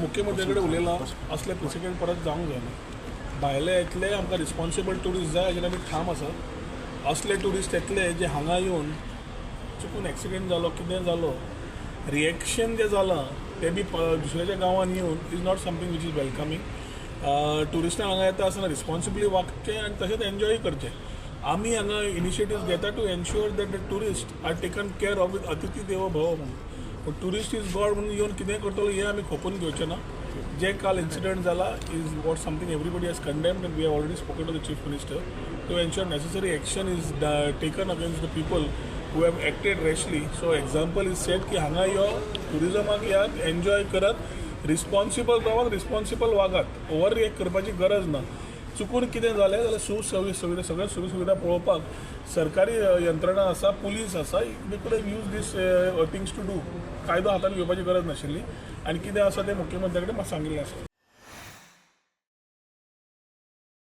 मुख्यमंत्री कडेन उलयलां असले प्रेसिडेंट परत जावंक जायना. भायले येतले आमकां रिस्पॉन्सिबल ट्युरिस्ट जाय हाजेर आमी ठाम आसा. असले ट्युरिस्ट येतले जे हांगा येवन चुकून एक्सिडेंट जालो कितें जालो रिएक्शन जे जालां ते बी दुसऱ्याच्या गांवांन येवन is not something which is welcoming. ट्युरिस्टांक हांगा येता आसतना रिस्पॉन्सिबली वागचें आनी तशेंच एन्जॉय करचें. आमी हांगा इनिशिएटिव्स घेता to ensure that the tourists are taken care of with अतिथी देवो भव म्हणून. पूण ट्युरिस्ट इज गॉड म्हणून येवन कितें करतलो हें आमी खोपून घेवचें ना. जे काल इन्सिडंट जाला is what something everybody has condemned and we have already spoken to the chief minister to ensure necessary action is taken against the people who have acted rashly. So example is set की हांगा यो टुरिजमाक यात enjoy करत responsible रावात responsible वागात. Over react करपाची गरज ना. चुकून कितें जालें जाल्यार सुविधा सगळ्यो सुविधा पळोवपाक सरकारी यंत्रणा आसा, पुलीस आसा. They could have use these things to do. कायदो हातांत घेवपाची गरज नाशिल्ली आनी कितें आसा तें मुख्यमंत्र्या कडेन म्हाका सांगिल्लें आसा.